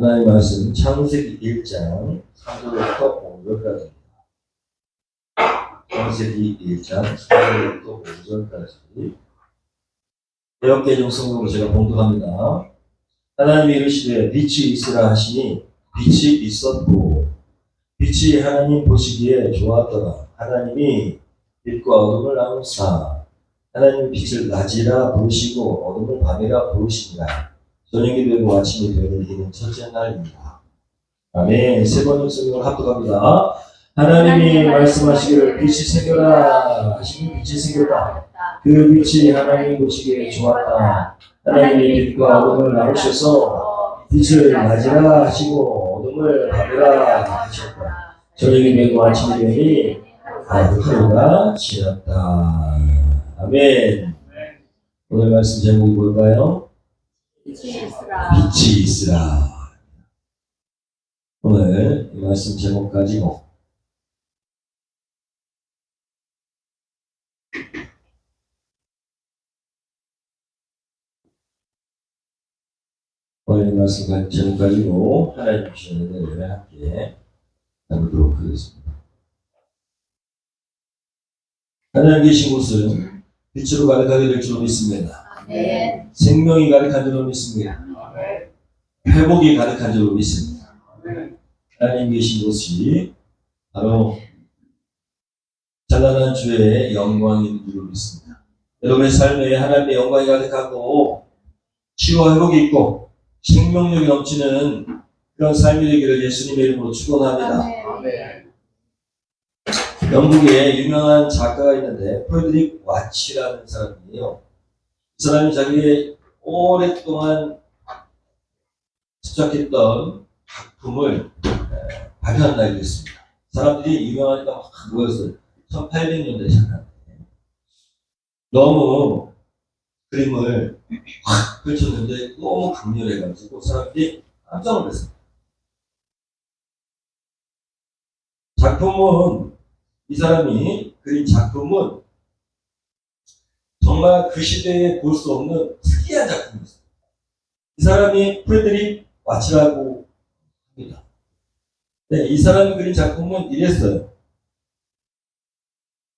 하나님 말씀 창세기 1장 3절부터 5절까지입니다. 창세기 1장 3절부터 5절까지 개역개정 성경으로 제가 봉독합니다. 하나님이 이르시되 빛이 있으라 하시니 빛이 있었고 빛이 하나님 보시기에 좋았더라. 하나님이 빛과 어둠을 나누사 하나님이 빛을 낮이라 부르시고 어둠을 밤이라 부르시니라. 저녁이 되고 아침이 되는 이는 첫째 날입니다. 아멘. 세 번째 성경을 합독합니다. 하나님이 말씀하시기를 빛이 생겨라 하시니 빛이 생겼다. 그 빛이 하나님 보시기에 좋았다. 하나님이 빛과 어둠을 나누셔서 빛을 낮이라 하시고 어둠을 밤이라 하셨다. 저녁이 되고 아침이 되니 하루가 지났다. 아멘. 오늘 말씀 제목이 뭘까요? 빛이 있으라. 오늘 이 말씀 제목 가지고 오늘 이 말씀 제목 가지고 하나님 주신 은혜를 함께 나누도록 하겠습니다. 하나님 계신 곳은 빛으로 가득하게 될 줄로 믿습니다. 네. 생명이 가득한 줄로 믿습니다. 네. 회복이 가득한 줄로 믿습니다. 네. 하나님 계신 곳이 바로 찬란한 주의 영광인 줄로 믿습니다. 여러분의 삶에 하나님의 영광이 가득하고 치유와 회복이 있고 생명력이 넘치는 그런 삶이 되기를 예수님의 이름으로 축원합니다. 네. 영국에 유명한 작가가 있는데 프레드릭 와치라는 사람이에요. 이 사람이 자기의 오랫동안 집착했던 작품을 발표한 날이 됐습니다. 사람들이 유명하니까 막 모였어요. 1800년대 작가인데 너무 그림을 확 펼쳤는데 너무 강렬해가지고 사람들이 깜짝 놀랐어요. 이 사람이 그린 작품은 정말 그 시대에 볼 수 없는 특이한 작품이었어요. 이 사람이 프레드릭 와치라고 합니다. 네, 이 사람이 그린 작품은 이랬어요.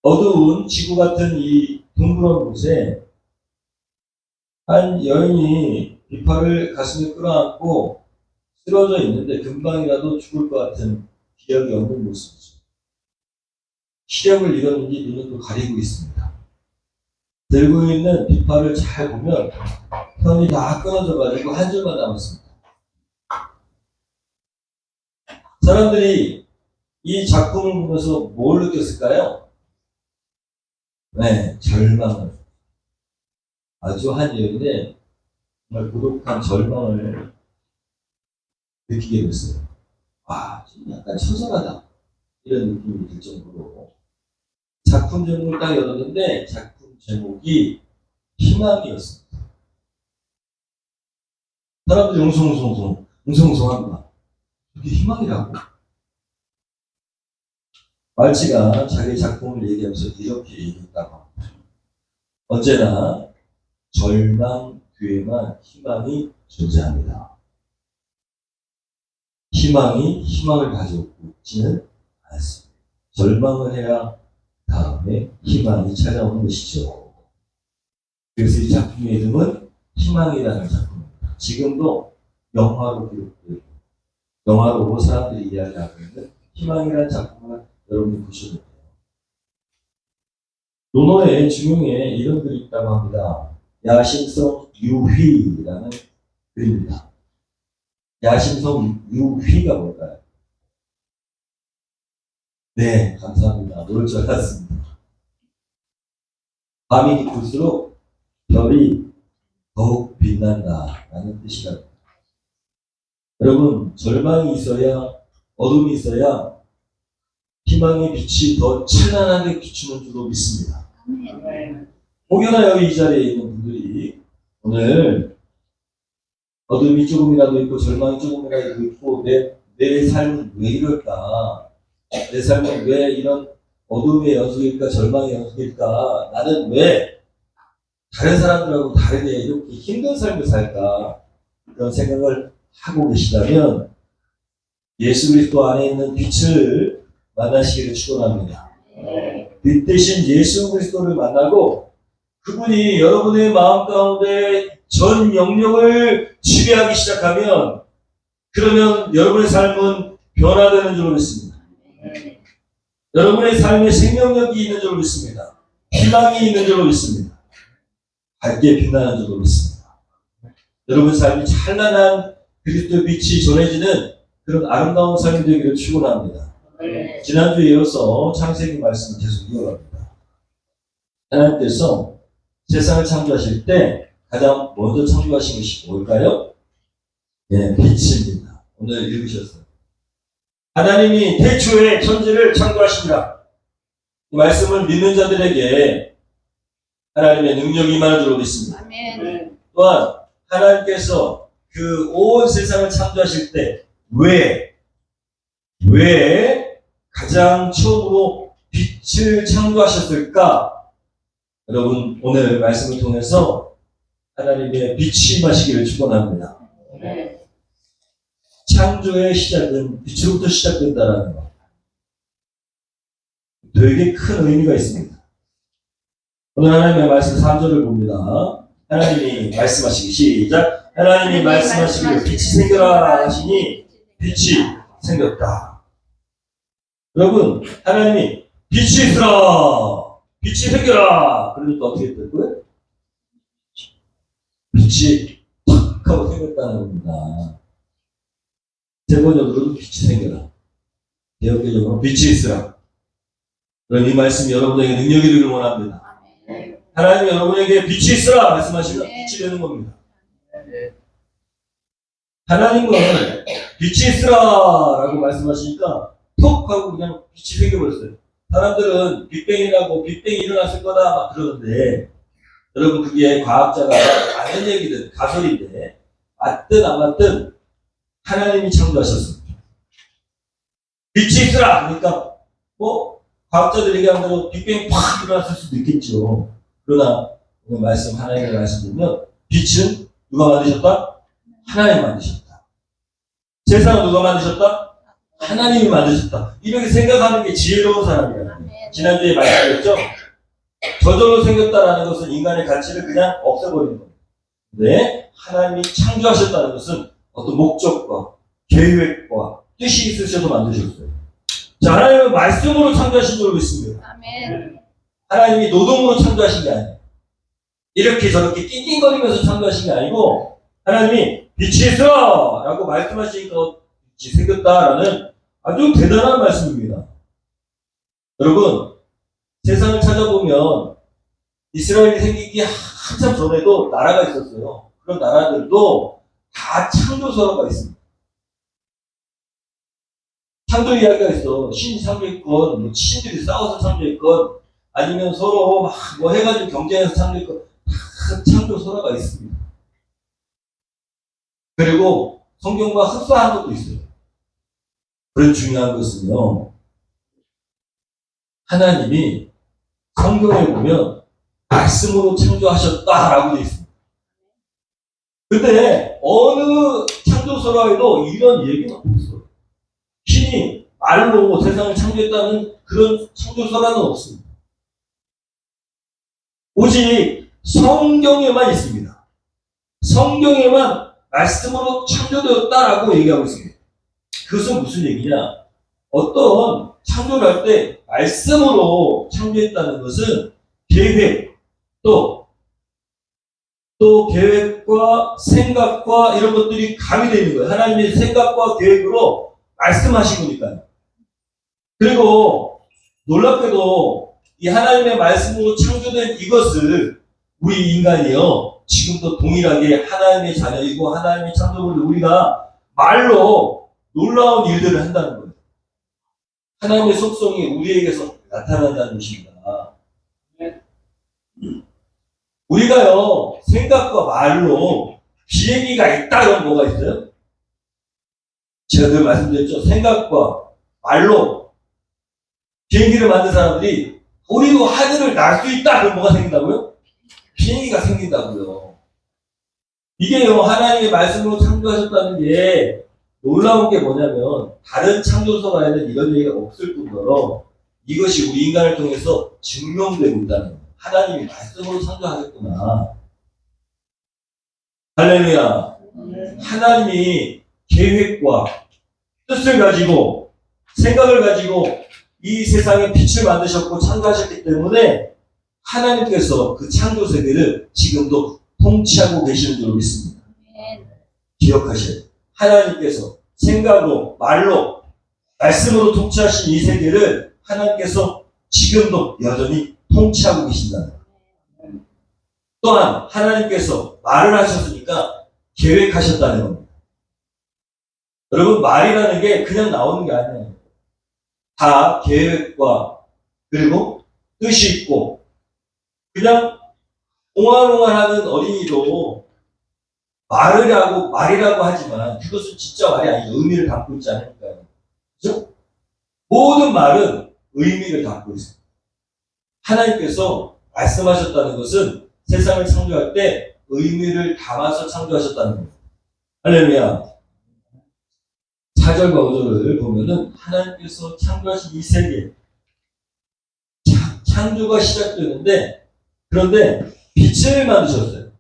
어두운 지구 같은 이 둥그런 곳에 한 여인이 비파를 가슴에 끌어안고 쓰러져 있는데 금방이라도 죽을 것 같은 기력이 없는 모습이죠. 시력을 잃었는지 눈을 또 가리고 있습니다. 들고 있는 비파를 잘 보면 편이 다 끊어져가지고 한 줄만 남았습니다. 사람들이 이 작품을 보면서 뭘 느꼈을까요? 네, 절망을. 아주 한 여인의 정말 고독한 절망을 느끼게 됐어요. 아, 좀 약간 처절하다. 이런 느낌이 들 정도로. 작품 제목을 딱 열었는데 작품 제목이 희망이었습니다. 사람들이 웅성웅성합니다. 이게 희망이라고? 말치가 자기 작품을 얘기하면서 이렇게 얘기했다고 합니다. 언제나 절망 뒤에만 희망이 존재합니다. 희망이 희망을 가져오지는 않습니다. 절망을 해야 다음에 희망이 찾아오는 것이죠. 그래서 이 작품의 이름은 희망이라는 작품입니다. 지금도 영화로 기록되고 영화로 사람들이 이야기하고 있는 희망이라는 작품을 여러분이 보셔도 돼요. 논어의 중용에 이런 글이 있다고 합니다. 야심성 유휘라는 글입니다. 야심성 유휘가 뭘까요? 네, 감사합니다. 모를 줄 알았습니다. 밤이 깊을수록 별이 더욱 빛난다라는 뜻이랍니다. 여러분, 절망이 있어야 어둠이 있어야 희망의 빛이 더 찬란하게 비추는 줄로 믿습니다. 혹여나 여기 이 자리에 있는 분들이 오늘 어둠이 조금이라도 있고 절망이 조금이라도 있고 내 삶은 왜 이럴까? 내 삶은 왜 이런 어둠의 연속일까? 절망의 연속일까? 나는 왜 다른 사람들하고 다르게 이렇게 힘든 삶을 살까? 그런 생각을 하고 계시다면 예수 그리스도 안에 있는 빛을 만나시기를 축원합니다. 빛 대신 예수 그리스도를 만나고 그분이 여러분의 마음 가운데 전 영역을 지배하기 시작하면 그러면 여러분의 삶은 변화되는 줄 믿습니다. 여러분의 삶에 생명력이 있는 줄 믿습니다. 희망이 있는 줄 믿습니다. 밝게 빛나는 줄 믿습니다. 여러분의 삶이 찬란한 그리스도의 빛이 전해지는 그런 아름다운 삶이 되기를 축원합니다. 지난주에 이어서 창세기 말씀을 계속 이어갑니다. 하나님께서 세상을 창조하실 때 가장 먼저 창조하신 것이 뭘까요? 네, 빛입니다. 오늘 읽으셨어요. 하나님이 태초에 천지를 창조하시니라. 이 말씀을 믿는 자들에게 하나님의 능력이 임하는 줄 믿습니다. 또한 하나님께서 그 온 세상을 창조하실 때 왜 가장 처음으로 빛을 창조하셨을까? 여러분 오늘 말씀을 통해서 하나님의 빛이 임하시기를 축원합니다. 창조의 시작은 빛으로부터 시작된다는 것. 되게 큰 의미가 있습니다. 오늘 하나님의 말씀 3절을 봅니다. 하나님이 말씀하시기 시작. 하나님이 말씀하시기를 빛이 생겨라 하시니 빛이 생겼다. 여러분 하나님이 빛이 있으라 빛이 생겨라 그러니까 어떻게 될 거예요? 빛이 탁 하고 생겼다는 겁니다. 세 번역으로도 빛이 생겨라. 개혁개정으로 빛이 있으라. 그럼 이 말씀이 여러분에게 능력이 되기를 원합니다. 하나님이 여러분에게 빛이 있으라 말씀하시면 빛이 되는 겁니다. 하나님은 빛이 있으라 라고 말씀하시니까 톡 하고 그냥 빛이 생겨버렸어요. 사람들은 빅뱅이라고 빅뱅이 일어났을 거다 막 그러는데 여러분 그게 과학자가 아는 얘기든 가설인데 맞든 안 맞든 하나님이 창조하셨습니다. 빛이 있으라 그러니까 뭐 과학자들이 얘기한 대로 빅뱅이 팍 일어났을 수도 있겠죠. 그러나 오늘 말씀 하나님의 말씀 보면 빛은 누가 만드셨다? 하나님이 만드셨다. 세상은 누가 만드셨다? 하나님이 만드셨다. 이렇게 생각하는 게 지혜로운 사람이에요. 지난주에 말씀드렸죠? 저절로 생겼다라는 것은 인간의 가치를 그냥 없애버리는 겁니다. 근데 하나님이 창조하셨다는 것은 어떤 목적과 계획과 뜻이 있으셔서 만드셨어요. 자, 하나님은 말씀으로 창조하신 줄 믿습니다. 아멘. 하나님이 노동으로 창조하신 게 아니에요. 이렇게 저렇게 낑낑거리면서 창조하신 게 아니고 하나님이 빛이 있어! 라고 말씀하시니까 빛이 생겼다라는 아주 대단한 말씀입니다. 여러분 세상을 찾아보면 이스라엘이 생기기 한참 전에도 나라가 있었어요. 그런 나라들도 다 창조설화가 있습니다. 창조 이야기가 있어. 신이 창조했건, 뭐 신들이 싸워서 창조했건, 아니면 서로 막 뭐 해가지고 경쟁해서 창조했건, 다 창조설화가 있습니다. 그리고 성경과 흡사한 것도 있어요. 그런 중요한 것은요, 하나님이 성경에 보면 말씀으로 창조하셨다라고 되어 있습니다. 근데 어느 창조설화에도 이런 얘기는 없어요. 신이 말로 세상을 창조했다는 그런 창조설화는 없습니다. 오직 성경에만 있습니다. 성경에만 말씀으로 창조되었다라고 얘기하고 있습니다. 그것은 무슨 얘기냐? 어떤 창조를 할 때 말씀으로 창조했다는 것은 계획, 또 계획과 생각과 이런 것들이 가미되는 거예요. 하나님의 생각과 계획으로 말씀하신 거니까요. 그리고 놀랍게도 이 하나님의 말씀으로 창조된 이것을 우리 인간이요 지금도 동일하게 하나님의 자녀이고 하나님의 창조물을 우리가 말로 놀라운 일들을 한다는 거예요. 하나님의 속성이 우리에게서 나타난다는 것입니다. 우리가요 생각과 말로 비행기가 있다 그러면 뭐가 있어요? 제가 늘 말씀드렸죠. 생각과 말로 비행기를 만든 사람들이 우리도 하늘을 날 수 있다 그럼 뭐가 생긴다고요? 비행기가 생긴다고요. 이게요, 하나님의 말씀으로 창조하셨다는 게 놀라운 게 뭐냐면, 다른 창조서가에는 이런 얘기가 없을 뿐더러 이것이 우리 인간을 통해서 증명되고 있다는 거예요. 하나님이 말씀으로 창조하셨구나. 할렐루야. 하나님이 계획과 뜻을 가지고, 생각을 가지고 이 세상에 빛을 만드셨고 창조하셨기 때문에 하나님께서 그 창조 세계를 지금도 통치하고 계시는 줄 믿습니다. 기억하셔야 돼요. 하나님께서 생각으로, 말로, 말씀으로 통치하신 이 세계를 하나님께서 지금도 여전히 통치하고 계신다는 거예요. 또한 하나님께서 말을 하셨으니까 계획하셨다는 겁니다. 여러분, 말이라는 게 그냥 나오는 게 아니에요. 다 계획과 그리고 뜻이 있고, 그냥 옹알옹알하는 어린이도 말이라고 하지만 그것은 진짜 말이 아니죠. 의미를 담고 있지 않으니까요. 그죠? 모든 말은 의미를 담고 있습니다. 하나님께서 말씀하셨다는 것은 세상을 창조할 때 의미를 담아서 창조하셨다는 겁니다. 할렐루야. 4절과 5절을 보면은 하나님께서 창조하신 이 세계, 창조가 시작되는데, 그런데 빛을 만드셨어요.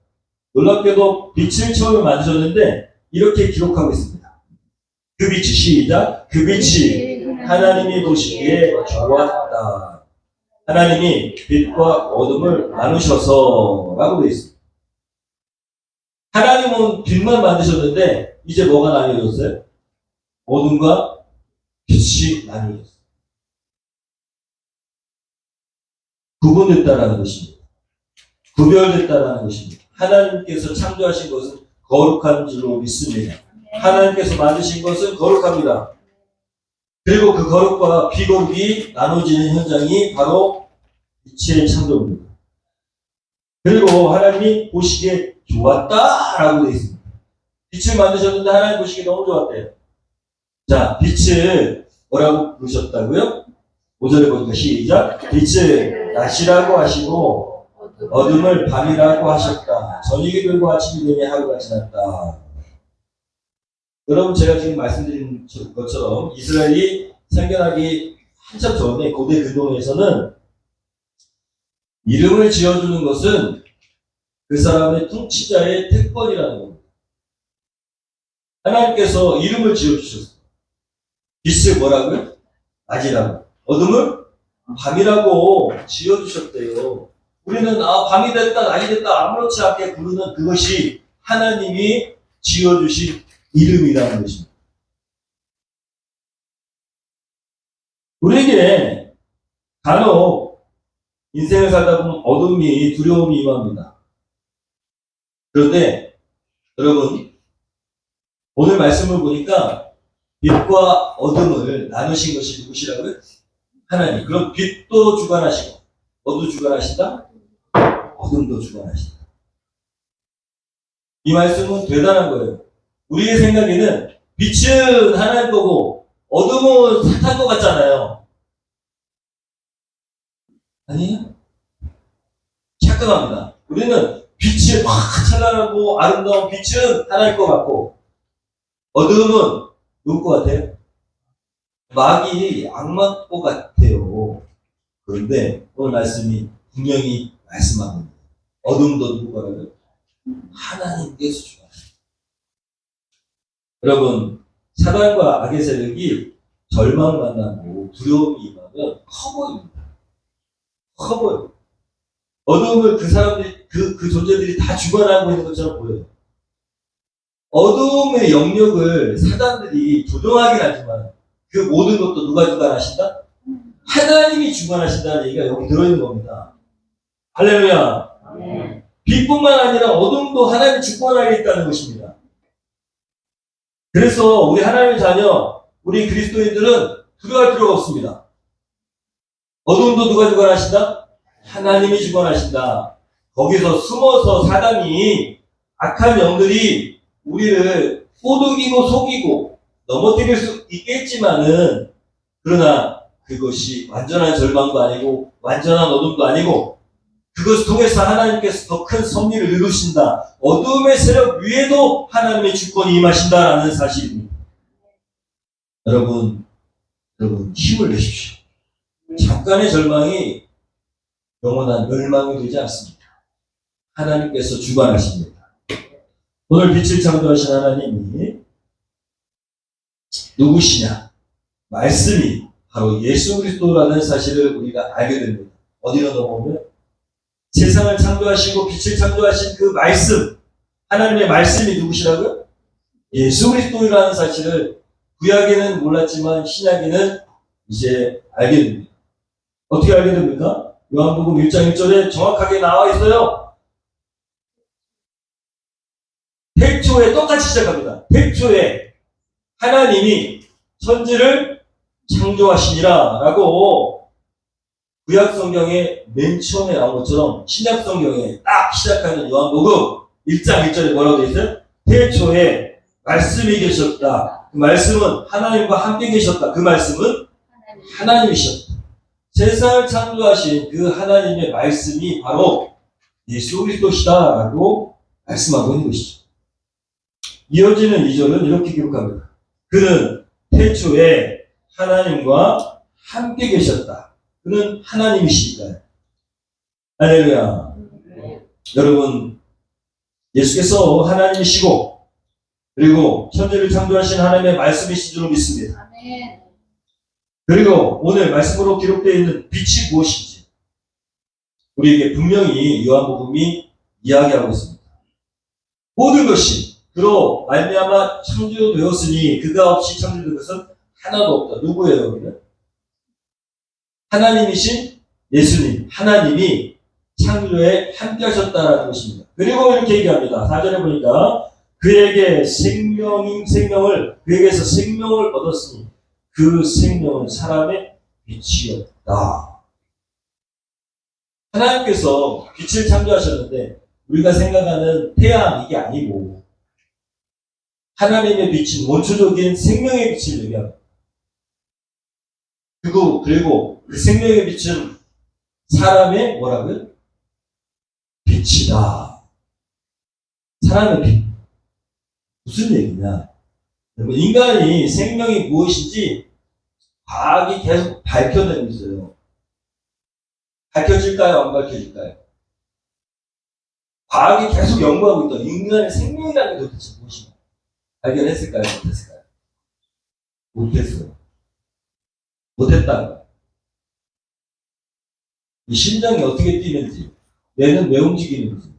놀랍게도 빛을 처음에 만드셨는데 이렇게 기록하고 있습니다. 그 빛이, 시작, 그 빛이 하나님이 보시기에 좋았다. 하나님이 빛과 어둠을 나누셔서 라고 되어 있습니다. 하나님은 빛만 만드셨는데 이제 뭐가 나뉘어졌어요? 어둠과 빛이 나뉘어졌어요. 구분됐다라는 것입니다. 구별됐다라는 것입니다. 하나님께서 창조하신 것은 거룩한 줄로 믿습니다. 하나님께서 만드신 것은 거룩합니다. 그리고 그 거룩과 비거룩이 나눠지는 현장이 바로 빛의 창조입니다. 그리고 하나님이 보시기에 좋았다라고 되어 있습니다. 빛을 만드셨는데 하나님 보시기에 너무 좋았대요. 자, 빛을 뭐라고 부르셨다고요? 5절에 보니까 시작. 빛을 낮이라고 하시고 어둠을 밤이라고 하셨다. 저녁이 들고 아침이 되니 하루가 지났다. 여러분, 제가 지금 말씀드린 것처럼 이스라엘이 생겨나기 한참 전에 고대 근동에서는 이름을 지어주는 것은 그 사람의 통치자의 특권이라는 겁니다. 하나님께서 이름을 지어주셨어요. 빛을 뭐라고요? 낮이라고. 어둠을 밤이라고 지어주셨대요. 우리는 밤이 됐다, 낮이 됐다 아무렇지 않게 부르는 그것이 하나님이 지어주신 이름이라는 것입니다. 우리에게 간혹 인생을 살다 보면 어둠이, 두려움이 임합니다. 그런데 여러분, 오늘 말씀을 보니까 빛과 어둠을 나누신 것이 누구시라고요? 하나님. 그럼 빛도 주관하시고 어둠도 주관하신다? 어둠도 주관하신다. 이 말씀은 대단한 거예요. 우리의 생각에는 빛은 하나님 거고 어둠은 사탄 거 같잖아요. 아니에요? 착각합니다. 우리는 빛이 확 찬란하고 아름다운 빛은 하나님 거 같고 어둠은 누구 거 같아요? 마귀 악마 거 같아요. 그런데 오늘 말씀이 분명히 말씀합니다. 어둠도 누구 거라고요? 하나님께서 주관하십니다. 여러분, 사단과 악의 세력이 절망을 만나고 두려움이 임하면 커 보입니다. 커 보여요. 어둠을 그 사람들이, 그 존재들이 다 주관하고 있는 것처럼 보여요. 어둠의 영역을 사단들이 조종하긴 하지만 그 모든 것도 누가 주관하신다? 하나님이 주관하신다는 얘기가 여기 들어있는 겁니다. 할렐루야. 네. 빛뿐만 아니라 어둠도 하나님이 주관하게 있다는 것입니다. 그래서 우리 하나님의 자녀, 우리 그리스도인들은 두려워할 필요가 없습니다. 어둠도 누가 주관하신다? 하나님이 주관하신다. 거기서 숨어서 사단이, 악한 영들이 우리를 꼬드기고 속이고 넘어뜨릴 수 있겠지만은, 그러나 그것이 완전한 절망도 아니고 완전한 어둠도 아니고 그것을 통해서 하나님께서 더 큰 섭리를 이루신다. 어둠의 세력 위에도 하나님의 주권이 임하신다라는 사실입니다. 여러분 힘을 내십시오. 잠깐의 절망이 영원한 멸망이 되지 않습니다. 하나님께서 주관하십니다. 오늘 빛을 창조하신 하나님이 누구시냐? 말씀이 바로 예수 그리스도라는 사실을 우리가 알게 됩니다. 어디로 넘어오면 세상을 창조하시고 빛을 창조하신 그 말씀, 하나님의 말씀이 누구시라고요? 예수 그리스도라는 사실을 구약에는 몰랐지만 신약에는 이제 알게 됩니다. 어떻게 알게 됩니까? 요한복음 1장 1절에 정확하게 나와 있어요. 태초에 똑같이 시작합니다. 태초에 하나님이 천지를 창조하시니라 라고 구약 성경에 맨 처음에 나온 것처럼 신약 성경에 딱 시작하는 요한복음 1장 1절에 뭐라고 되어 있어요? 태초에 말씀이 계셨다. 그 말씀은 하나님과 함께 계셨다. 그 말씀은 하나님이셨다. 세상을 창조하신 그 하나님의 말씀이 바로 예수 그리스도시다라고 말씀하고 있는 것이죠. 이어지는 2절은 이렇게 기록합니다. 그는 태초에 하나님과 함께 계셨다. 그는 하나님이시니까요. 할렐루야. 여러분, 예수께서 하나님이시고 그리고 천지를 창조하신 하나님의 말씀이신 줄 믿습니다. 그리고 오늘 말씀으로 기록되어 있는 빛이 무엇인지 우리에게 분명히 요한복음이 이야기하고 있습니다. 모든 것이 그로 말미암아 창조되었으니 그가 없이 창조된 것은 하나도 없다. 누구예요? 여기는? 하나님이신 예수님, 하나님이 창조에 함께 하셨다라는 것입니다. 그리고 이렇게 얘기합니다. 4절에 보니까 그에게 그에게서 생명을 얻었으니 그 생명은 사람의 빛이었다. 하나님께서 빛을 창조하셨는데 우리가 생각하는 태양 이게 아니고 하나님의 빛은 원초적인 생명의 빛을 얘기합니다. 그리고 그 생명의 빛은 사람의 뭐라고요? 빛이다. 사람의 빛. 무슨 얘기냐? 여러분, 인간이 생명이 무엇인지 과학이 계속 밝혀내고 있어요. 밝혀질까요? 안 밝혀질까요? 과학이 계속 연구하고 있다. 인간의 생명이라는 게 도대체 무엇인가? 발견했을까요? 못했을까요? 못했어요. 못했다는 거예요. 이 심장이 어떻게 뛰는지, 뇌는 왜 움직이는지,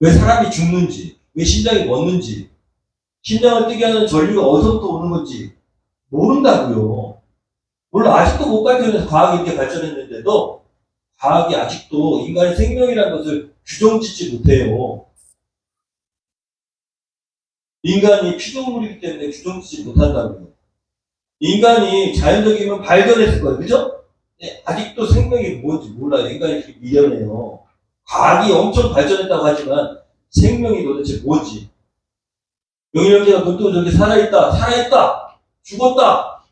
왜 사람이 죽는지, 왜 심장이 멎는지, 심장을 뛰게 하는 전류가 어디서부터 오는 건지 모른다고요. 물론 아직도 못 밝혀내서 과학이 이렇게 발전했는데도 과학이 아직도 인간의 생명이라는 것을 규정짓지 못해요. 인간이 피조물이기 때문에 규정짓지 못한다고요. 인간이 자연적이면 발견했을 거예요. 그죠? 네, 아직도 생명이 뭔지 몰라요. 인간이 그렇게 미련해요. 과학이 엄청 발전했다고 하지만 생명이 도대체 뭔지. 명일형제가 눈뜨고 저렇게 살아있다, 죽었다,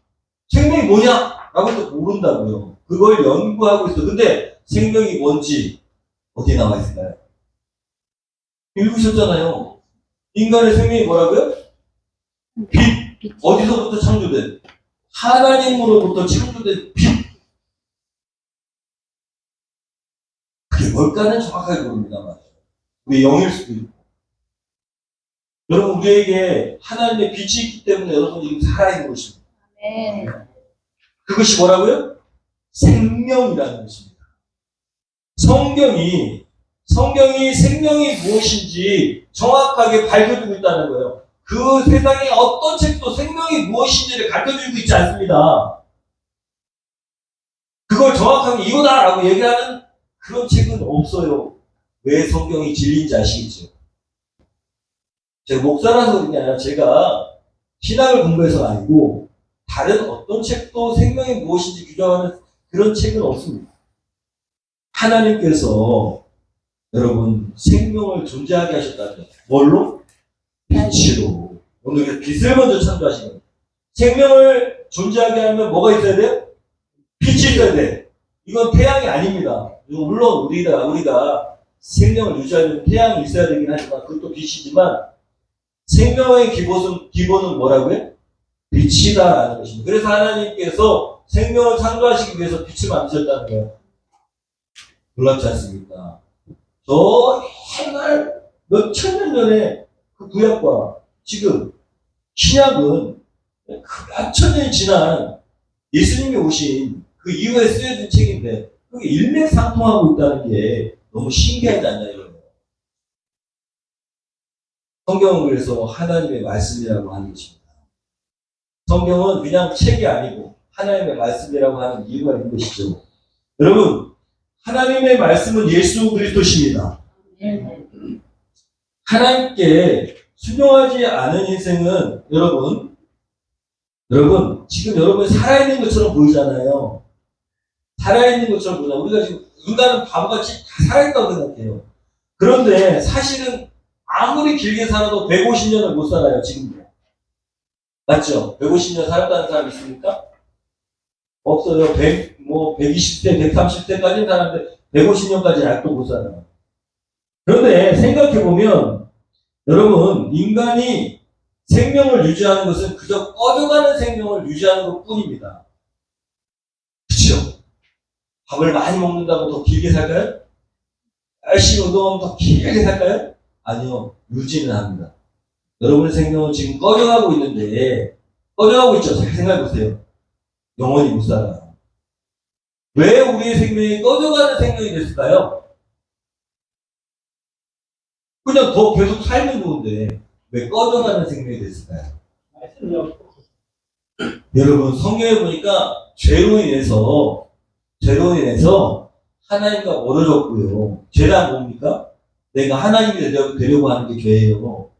생명이 뭐냐? 라고 모른다고요. 그걸 연구하고 있어. 근데 생명이 뭔지 어디에 나와 있을까요? 읽으셨잖아요. 인간의 생명이 뭐라고요? 빛. 어디서부터 창조된? 하나님으로부터 창조된 빛. 그게 뭘까는 정확하게 모릅니다만 우리 영일 수도 있고. 여러분, 우리에게 하나님의 빛이 있기 때문에 여러분이 지금 살아있는 것입니다. 네. 그것이 뭐라고요? 생명이라는 것입니다. 성경이 생명이 무엇인지 정확하게 밝혀주고 있다는 거예요. 그 세상의 어떤 책도 생명이 무엇인지를 가르쳐주고 있지 않습니다. 그걸 정확하게 이거다라고 얘기하는 그런 책은 없어요. 왜 성경이 진리인지 아시겠죠? 제가 목사라서 그런 게 아니라 제가 신학을 공부해서 아니고 다른 어떤 책도 생명이 무엇인지 규정하는 그런 책은 없습니다. 하나님께서 여러분 생명을 존재하게 하셨다는 것. 뭘로? 빛으로. 오늘 빛을 먼저 창조하신 거예요. 생명을 존재하게 하면 뭐가 있어야 돼요? 빛이 있어야 돼. 이건 태양이 아닙니다. 물론 우리가 생명을 유지하려면 태양이 있어야 되긴 하지만 그것도 빛이지만 생명의 기본은 뭐라고요? 빛이다라는 것입니다. 그래서 하나님께서 생명을 창조하시기 위해서 빛을 만드셨다는 거예요. 놀랍지 않습니까? 저 옛날 몇 천년 전에 그 구약과 지금 신약은 그 몇 천 년이 지난 예수님이 오신 그 이후에 쓰여진 책인데 그게 일맥상통하고 있다는 게 너무 신기하지 않냐 이거예요. 성경은 그래서 하나님의 말씀이라고 하는 것입니다. 성경은 그냥 책이 아니고 하나님의 말씀이라고 하는 이유가 있는 것이죠. 여러분, 하나님의 말씀은 예수 그리스도십니다. 하나님께 순종하지 않은 인생은 여러분 지금 여러분이 살아있는 것처럼 보이잖아요. 살아있는 것처럼 보잖아요. 우리가 지금 인간은 바보같이 다 살아있다고 생각해요. 그런데 사실은 아무리 길게 살아도 150년을 못 살아요. 지금도. 맞죠? 150년 살았다는 사람 있습니까? 없어요. 120세, 130세까지는 사는데 150년까지 아직도 못 살아요. 그런데 생각해보면 여러분 인간이 생명을 유지하는 것은 그저 꺼져가는 생명을 유지하는 것 뿐입니다. 그렇죠? 밥을 많이 먹는다고 더 길게 살까요? 열심히 운동하면 더 길게 살까요? 아니요. 유지는 합니다. 여러분의 생명은 지금 꺼져가고 있는데 꺼져가고 있죠. 잘 생각해보세요. 영원히 못 살아요. 왜 우리의 생명이 꺼져가는 생명이 됐을까요? 그냥 더 계속 살면 좋은데 왜 꺼져가는 생명이 됐을까요? 여러분 성경에 보니까 죄로 인해서 하나님과 멀어졌고요. 죄란 뭡니까? 내가 하나님이 되려고 하는 게 죄예요.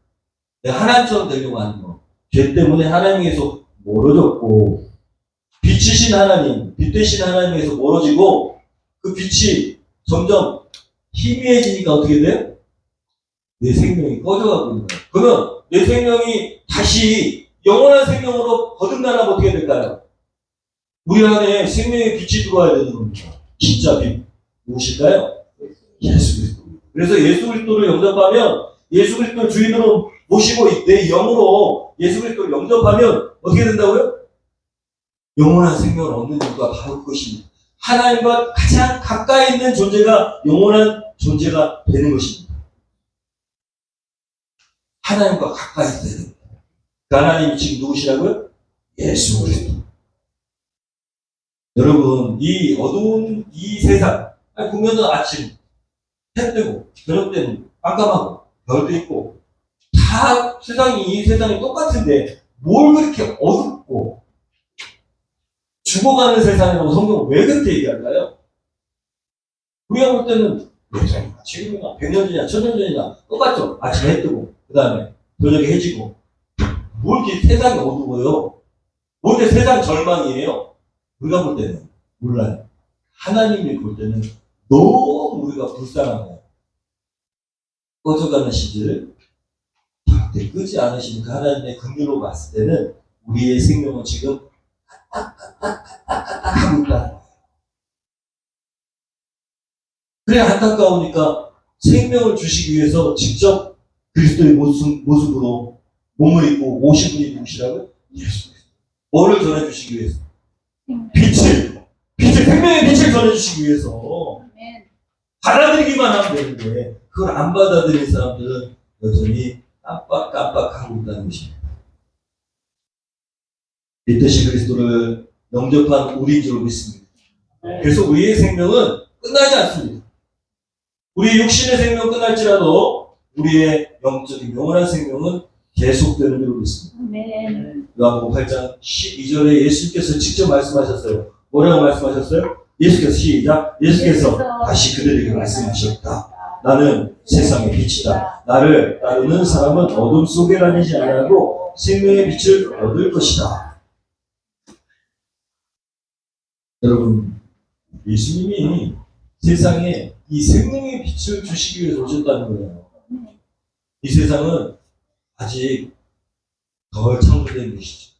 내가 하나님처럼 되려고 하는 거. 죄 때문에 하나님에서 멀어졌고 빛이신 하나님, 빛 되신 하나님에서 멀어지고 그 빛이 점점 희미해지니까 어떻게 돼요? 내 생명이 꺼져가고 있는 거예요. 그러면 내 생명이 다시 영원한 생명으로 거듭나려면 어떻게 될까요? 우리 안에 생명의 빛이 들어와야 되는 겁니다. 진짜 빛. 무엇일까요? 예수 그리스도. 그래서 예수 그리스도를 영접하면 예수 그리스도를 주인으로 모시고 내 영으로 예수 그리스도를 영접하면 어떻게 된다고요? 영원한 생명을 얻는 이유가 바로 그것입니다. 하나님과 가장 가까이 있는 존재가 영원한 존재가 되는 것입니다. 하나님과 가까이 있어야 됩니다. 그 하나님이 지금 누구시라고요? 예수 그리스도. 여러분, 이 어두운 이 세상, 보면은 아침 해 뜨고 저녁 때는 깜깜하고 별도 있고 다 이 세상이 똑같은데 뭘 그렇게 어둡고 죽어가는 세상이라고 성경은 왜 그렇게 얘기할까요? 우리가 볼 때는 예전이나 지금이나 100년 전이나 1000년 전이나 똑같죠. 아침에 해 뜨고 그 다음에 저녁에 해지고 뭘 이렇게 세상이 어두워요? 뭘 이렇게 세상 절망이에요? 우리가 볼 때는 몰라요. 하나님이 볼 때는 너무 우리가 불쌍한 거예요. 꺼져가는 시기를 절대 끄지 않으시니까 하나님의 긍휼로 봤을 때는 우리의 생명은 지금 까딱까딱 하고 있다는 거예요. 그래 안타까우니까 생명을 주시기 위해서 직접 그리스도의 모습으로 몸을 입고 오신 분이 누구시라고요? 예수 그리스도. 뭐를 전해주시기 위해서? 생명의 빛을 전해주시기 위해서 받아들이기만 하면 되는데 그걸 안 받아들인 사람들은 여전히 깜빡깜빡하고 있다는 것입니다. 빛 되신 그리스도를 영접한 우리인 줄 믿습니다. 그래서 우리의 생명은 끝나지 않습니다. 우리의 육신의 생명은 끝날지라도 우리의 영적인 영원한 생명은 계속되는 줄 믿습니다. 요한복음 8장 12절에 예수께서 직접 말씀하셨어요. 뭐라고 말씀하셨어요? 예수께서 시작. 예수께서 다시 그들에게 말씀하셨다. 나는 세상의 빛이다. 나를 따르는 사람은 어둠 속에 다니지 아니하고 생명의 빛을 얻을 것이다. 여러분, 예수님이 세상에 이 생명의 빛을 주시기 위해서 오셨다는 거예요. 이 세상은 아직 덜 창조된 것이죠.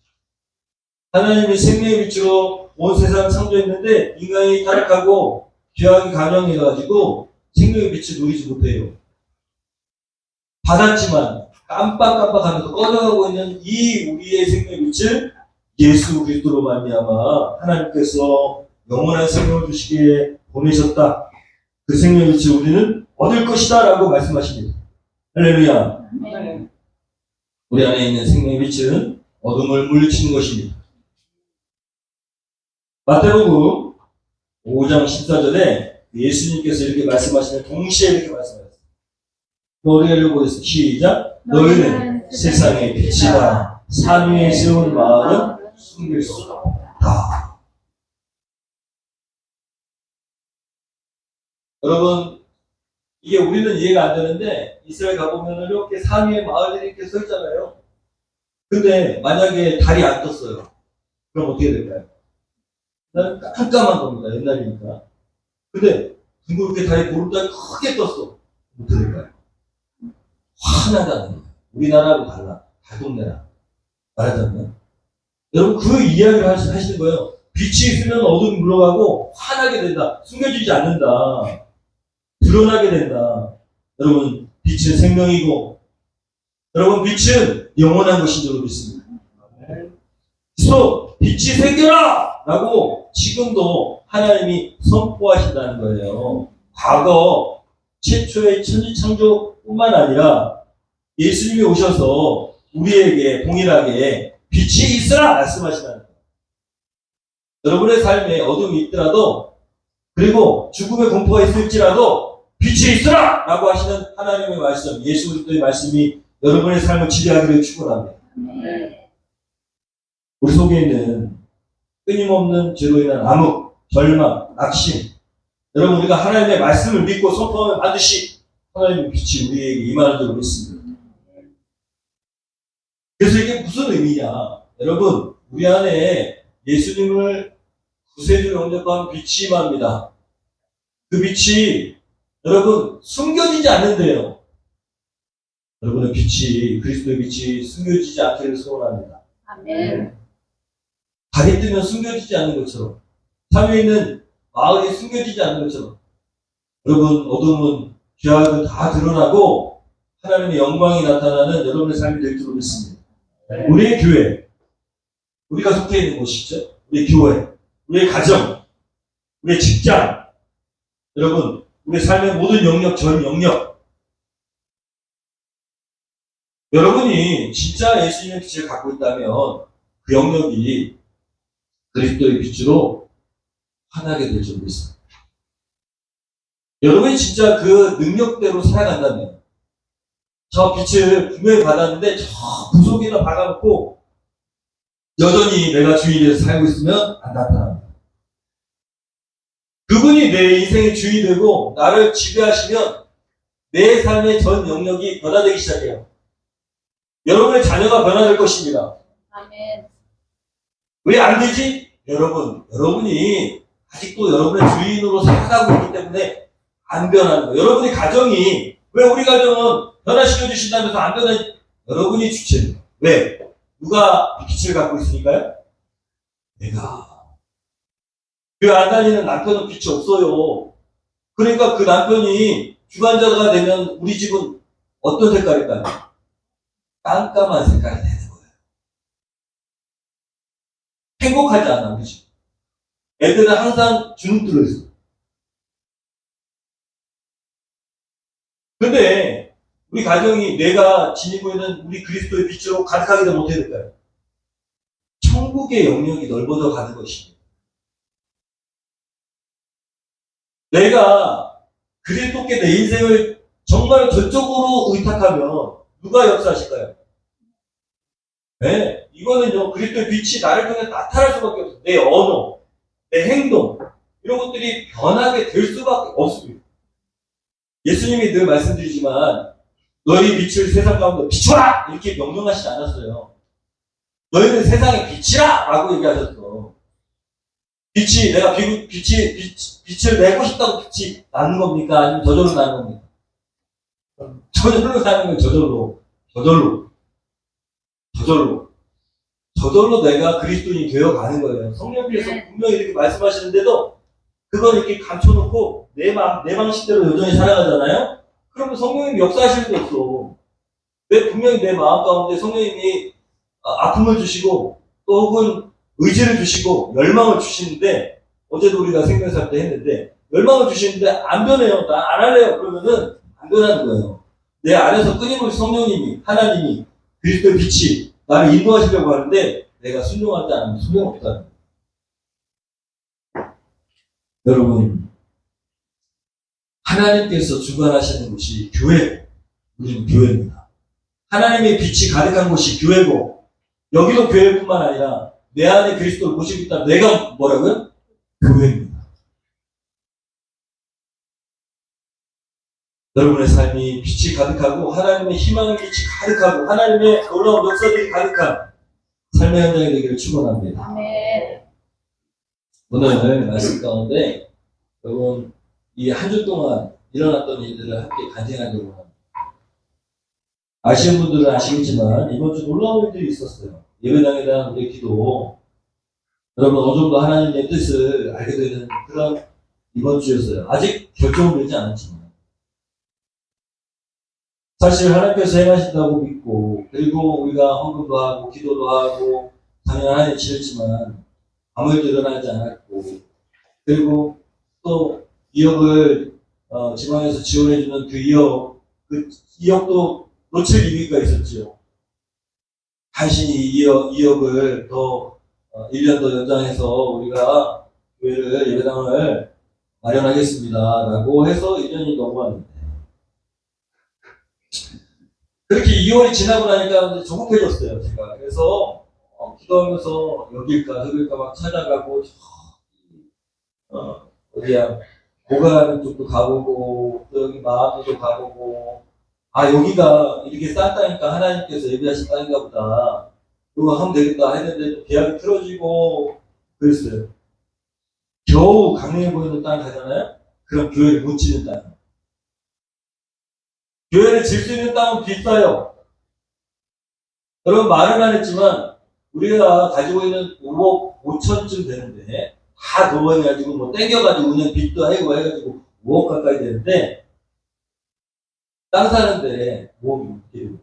하나님이 생명의 빛으로 온 세상을 창조했는데 인간이 타락하고 죄악이 감염해가지고 생명의 빛을 누리지 못해요. 받았지만 깜빡깜빡하면서 꺼져가고 있는 이 우리의 생명의 빛을 예수 그리스도로 말미암아 하나님께서 영원한 생명을 주시기에 보내셨다. 그 생명의 빛을 우리는 얻을 것이다 라고 말씀하십니다. 할렐루야. 네. 우리 안에 있는 생명의 빛은 어둠을 물리치는 것입니다. 마태복음 5장 14절에 예수님께서 이렇게 말씀하시면 동시에 이렇게 말씀하셨어요. 노래를 보겠습니다. 시작. 너희는 세상의 빛이다. 산 위에 세운 마을은 숨길 수 없다. 여러분, 이게 우리는 이해가 안 되는데 이스라엘 가보면 이렇게 산 위에 마을들이 이렇게 서 있잖아요. 근데 만약에 달이 안 떴어요. 그럼 어떻게 될까요? 난 깜깜한 겁니다. 옛날이니까. 근데 둥그렇게 달이 보름달이 크게 떴어. 어떻게 될까요? 환하다는 거예요. 우리나라하고 달라. 달동네랑 말하자면. 여러분 그 이야기를 하시는 거예요. 빛이 있으면 어둠이 물러가고 환하게 된다. 숨겨지지 않는다. 드러나게 된다. 여러분 빛은 생명이고 여러분 빛은 영원한 것인 줄 믿습니다. 그래서 빛이 생겨라! 라고 지금도 하나님이 선포하신다는 거예요. 과거 최초의 천지창조뿐만 아니라 예수님이 오셔서 우리에게 동일하게 빛이 있으라 말씀하시다는 거예요. 여러분의 삶에 어둠이 있더라도 그리고 죽음의 공포가 있을지라도 빛이 있으라! 라고 하시는 하나님의 말씀, 예수 그리스도의 말씀이 여러분의 삶을 지배하기를 축원합니다. 우리 속에 있는 끊임없는 죄로 인한 암흑, 절망, 낙심. 여러분 우리가 하나님의 말씀을 믿고 선포하면 반드시 하나님의 빛이 우리에게 임하는 줄 믿습니다. 그래서 이게 무슨 의미냐? 여러분 우리 안에 예수님을 구세주로 영접한 빛이 임합니다. 그 빛이 여러분 숨겨지지 않는데요. 여러분의 빛이 그리스도의 빛이 숨겨지지 않기를 소원합니다. 아멘. 달이 뜨면 숨겨지지 않는 것처럼 산 위에 있는 마을이 숨겨지지 않는 것처럼 여러분 어둠은 죄악은 다 드러나고 하나님의 영광이 나타나는 여러분의 삶이 될 줄 믿습니다. 우리의 교회, 우리가 속해 있는 곳이죠. 우리의 교회, 우리의 가정, 우리의 직장, 여러분 우리의 삶의 모든 영역, 전 영역 여러분이 진짜 예수님의 빛을 갖고 있다면 그 영역이 그리스도의 빛으로 환하게 될 줄 믿습니다. 여러분이 진짜 그 능력대로 살아간다면 저 빛을 분명히 받았는데 저 구석에다 박아놓고 여전히 내가 주인이 돼서 살고 있으면 안 나타납니다. 그분이 내 인생의 주인이 되고 나를 지배하시면 내 삶의 전 영역이 변화되기 시작해요. 여러분의 자녀가 변화될 것입니다. 아멘. 왜 안 되지? 여러분이 아직도 여러분의 주인으로 살아가고 있기 때문에 안 변하는 거예요. 여러분의 가정이, 왜 우리 가정은 변화시켜 주신다면서 안 변하지? 여러분이 주체예요. 왜? 누가 빛을 갖고 있으니까요? 내가. 교회 안 다니는 남편은 빛이 없어요. 그러니까 그 남편이 주관자가 되면 우리 집은 어떤 색깔일까요? 깜깜한 색깔이 되는 거예요. 행복하지 않아, 우리 집. 애들은 항상 주눅 들어있어. 근데 우리 가정이 내가 지니고 있는 우리 그리스도의 빛으로 가득하게 되면 어떻게 될까요? 천국의 영역이 넓어져 가는 것입니다. 내가 그리스도께 내 인생을 정말 전적으로 의탁하면 누가 역사하실까요? 네, 이거는요, 그리스도의 빛이 나를 통해 나타날 수밖에 없어요. 내 언어, 내 행동, 이런 것들이 변하게 될 수밖에 없습니다. 예수님이 늘 말씀드리지만, 너희 빛을 세상 가운데 비춰라! 이렇게 명령하시지 않았어요. 너희는 세상의 빛이라! 라고 얘기하셨어. 내가 빛을 내고 싶다고 빛이 나는 겁니까? 아니면 저절로 나는 겁니까? 저절로 사는 건 저절로 저절로 내가 그리스도인이 되어가는 거예요. 성령께서 분명히 이렇게 말씀하시는데도 그걸 이렇게 감춰놓고 내 방식대로 여전히 살아가잖아요. 그러면 성령님이 역사하실 수 없어. 왜 분명히 내 마음 가운데 성령님이 아픔을 주시고 또 혹은 의지를 주시고 열망을 주시는데, 어제도 우리가 생명사 때 했는데 열망을 주시는데 안 변해요. 나 안 할래요. 그러면은 안 변하는 거예요. 내 안에서 끊임없이 성령님이, 하나님이, 그리스도의 빛이 나를 인도하시려고 하는데 내가 순종하지 않으면 소용없다는 거예요. 여러분, 하나님께서 주관하시는 곳이 교회고, 우리는 교회입니다. 하나님의 빛이 가득한 곳이 교회고, 여기도 교회뿐만 아니라 내 안에 그리스도를 모시고 있다. 내가 뭐라고요? 교회입니다. 여러분의 삶이 빛이 가득하고 하나님의 희망의 빛이 가득하고 하나님의 놀라운 역사들이 가득한 삶의 현장이 되기를 축원합니다. 아멘. 오늘 말씀 가운데 여러분 이 한 주 동안 일어났던 일들을 함께 간증하려고 합니다. 아시는 분들은 아시겠지만 이번 주 놀라운 일들이 있었어요. 예배당에 대한 우리의 기도, 여러분 어느 정도 하나님의 뜻을 알게 되는 그런 이번 주였어요. 아직 결정은 되지 않았지만 사실 하나님께서 행하신다고 믿고, 그리고 우리가 헌금도 하고 기도도 하고 당연한 일을 지냈지만 아무 일도 일어나지 않았고, 그리고 또 2억을 지방에서 지원해주는 그 2억도 놓칠 이유가 있었죠. 간신히 2억을 더 1년 더 연장해서 우리가 교회를, 예배당을 마련하겠습니다 라고 해서 1년이 넘어갔는데, 그렇게 2월이 지나고 나니까 조급해졌어요, 제가. 그래서 기도하면서 여길까 저길까 막 찾아가고, 어디야 고가는 쪽도 가보고, 또 여기 마하도도 가보고, 여기가 이렇게 싼 땅이니까 하나님께서 예비하신 땅인가 보다, 이거 하면 되겠다 했는데 또 계약이 틀어지고 그랬어요. 겨우 강력해 보이는 땅 가잖아요? 그럼 교회를 못 짓는 땅. 교회를 질 수 있는 땅은 비싸요. 여러분 말은 안 했지만 우리가 가지고 있는 5억 5천쯤 되는데 다 도번해가지고 뭐 땡겨가지고 그냥 빚도 하고 해가지고 5억 가까이 되는데, 땅 사는데 5억이 없게요.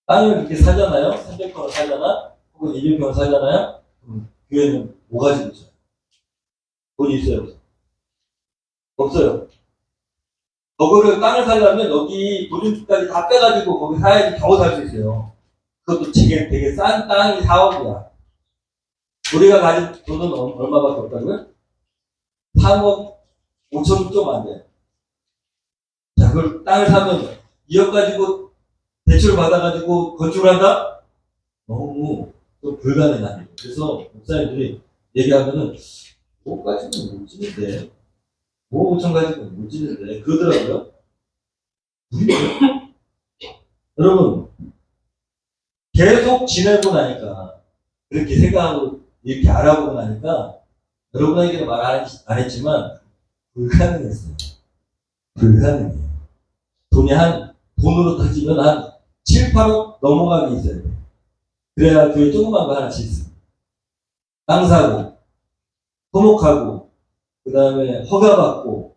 땅을 이렇게 사잖아요. 300평을 사잖아. 혹은 200평을 사잖아요. 교회는 뭐 가지고 있어요? 돈이 있어요? 없어요. 그거를 땅을 살려면 여기 보증주까지 다 빼가지고 거기 사야지 겨우 살 수 있어요. 그것도 되게 싼 땅이 4억이야. 우리가 가진 돈은 얼마밖에 없다고요? 3억 5천 좀 안 돼. 자, 그걸 땅을 사면 2억 가지고 대출을 받아가지고 건축을 한다? 너무 좀 불가능한 일이에요. 그래서 목사님들이 얘기하면은 5억 가지고는 못 짓는데, 5억 5천 가지고는 못 짓는데 그러더라고요. 여러분 계속 지내고 나니까, 그렇게 생각하고 이렇게 알아보고 나니까, 여러분에게는 말 안 했지만 불가능했어요. 불가능해요. 돈으로 따지면 한 7, 8억 넘어가게 있어야 돼요. 그래야 교회 조그만 거 하나 짓습니다. 땅 사고, 토목하고, 그 다음에 허가받고,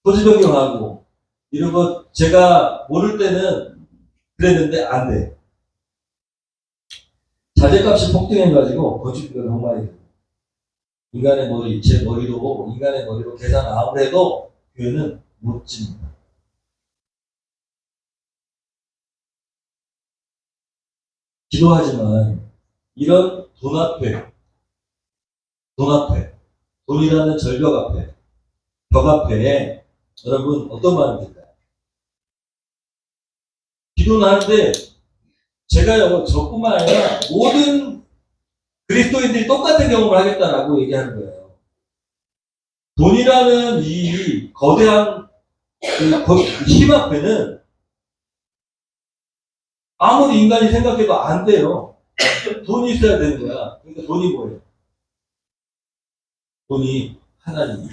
토지 변경하고, 이런 거 제가 모를 때는 그랬는데 안 돼. 자재값이 폭등해가지고 건축비가 너무 많이 들어요. 인간의 머리, 제 머리로, 인간의 머리로 계산 아무리 해도 교회는 못 짓는다. 기도하지만 이런 돈 앞에, 돈이라는 절벽 앞에, 벽 앞에 여러분 어떤 마음이 들까요? 기도는 하는데 제가요, 저뿐만 아니라 모든 그리스도인들이 똑같은 경험을 하겠다라고 얘기하는 거예요. 돈이라는 이 거대한 힘 앞에는 아무리 인간이 생각해도 안 돼요. 돈이 있어야 되는 거야. 그러니까 돈이 뭐예요? 돈이 하나님.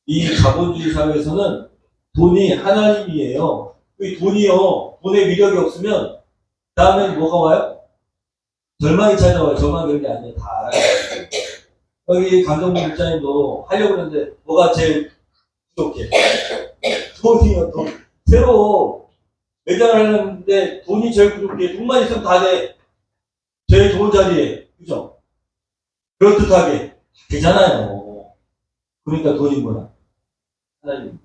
이 자본주의 사회에서는 돈이 하나님이에요. 이 돈이요, 돈의 위력이 없으면 다음엔 뭐가 와요? 절망이 찾아와요. 저만 그런 게 아니에요. 다 알아요. 여기 감독님 목사님도 하려고 그러는데 뭐가 제일 부족해? 돈이요, 돈. 새로 매장을 하려는데 돈이 제일 부족해. 돈만 있으면 다 돼. 제일 좋은 자리에. 그죠? 그럴듯하게. 되잖아요. 그러니까 돈이 뭐야? 하나님.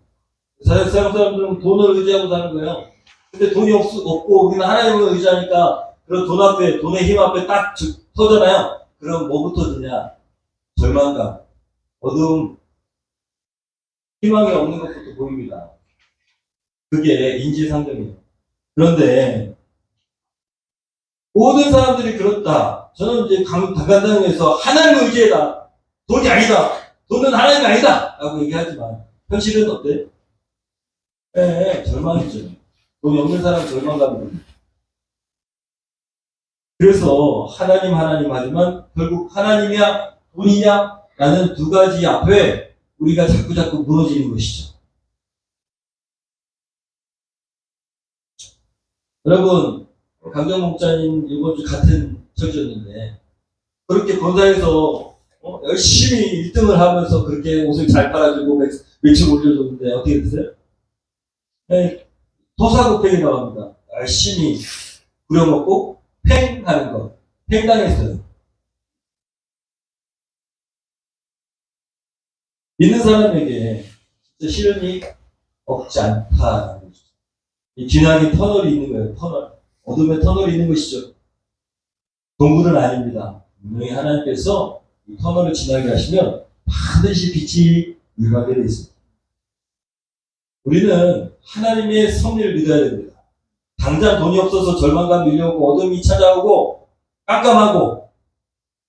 세상 사람들은 돈을 의지하고 사는 거예요. 근데 돈이 없고 우리는 하나님을 의지하니까 그런 돈 앞에, 돈의 힘 앞에 딱 서잖아요. 그럼 뭐부터 드냐? 절망감, 어두움, 희망이 없는 것부터 보입니다. 그게 인지상정이에요. 그런데 모든 사람들이 그렇다. 저는 이제 강간당에서 하나님을 의지해라. 돈이 아니다. 돈은 하나님이 아니다. 라고 얘기하지만 현실은 어때? 네, 절망이죠. 돈이 없는 사람은 절망감입니다. 그래서 하나님 하지만 결국 하나님이야 돈이냐 라는 두 가지 앞에 우리가 자꾸 무너지는 것이죠. 여러분, 강정 목사님 이번 주 같은 처지였는데 그렇게 본사에서 열심히 1등을 하면서 그렇게 옷을 잘 팔아주고 매출 올려줬는데 어떻게 됐어요? 네, 토사구팽이라고 합니다. 열심히 부려먹고 팽하는 거. 팽당했어요. 믿는 사람에게 진짜 시련이 없지 않다는 거죠. 이 기나긴 터널이 있는 거예요. 터널. 어둠의 터널이 있는 것이죠. 동굴은 아닙니다. 분명히 하나님께서 이 터널을 지나게 하시면 반드시 빛이 임하게 되어 있습니다. 우리는 하나님의 섭리를 믿어야 됩니다. 당장 돈이 없어서 절망감 밀려오고 어둠이 찾아오고 깜깜하고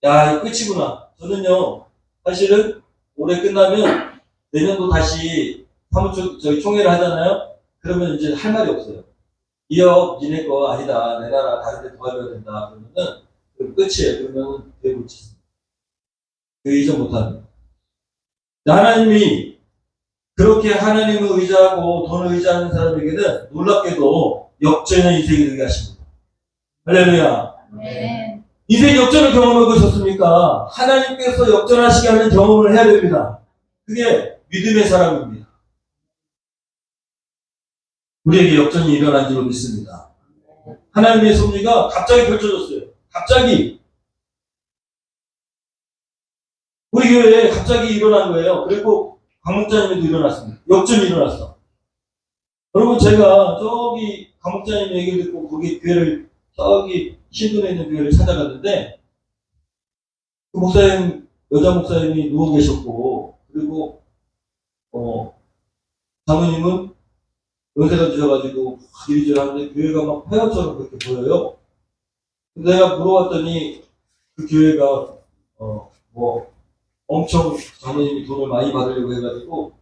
야 이거 끝이구나. 저는요 사실은 올해 끝나면 내년도 다시 사무총 저희 총회를 하잖아요. 그러면 이제 할 말이 없어요. 이업 니네 거 아니다. 내 나라 다른 데 도와줘야 된다. 그러면은 끝이에요. 그러면은 대부치. 그 이전 못합니다. 하나님이 그렇게 하나님을 의지하고 돈을 의지하는 사람에게는 놀랍게도 역전의 인생이 되게 하십니다. 할렐루야. 네. 인생 역전을 경험해 보셨습니까? 하나님께서 역전하시게 하는 경험을 해야 됩니다. 그게 믿음의 사람입니다. 우리에게 역전이 일어난 줄로 믿습니다. 하나님의 섭리가 갑자기 펼쳐졌어요. 갑자기. 우리 교회에 갑자기 일어난 거예요. 그리고 강목자님에도 일어났습니다. 역전이 일어났어. 여러분 제가 저기 강목자님 얘기를 듣고 거기 교회를 저기 신도에 있는 교회를 찾아갔는데 그 목사님 여자 목사님이 누워 계셨고 그리고 사모님은 연세가 드셔가지고 이리저리 하는데 교회가 막 폐허처럼 그렇게 보여요. 내가 물어봤더니 그 교회가 엄청 장모님이 돈을 많이 받으려고 해가지고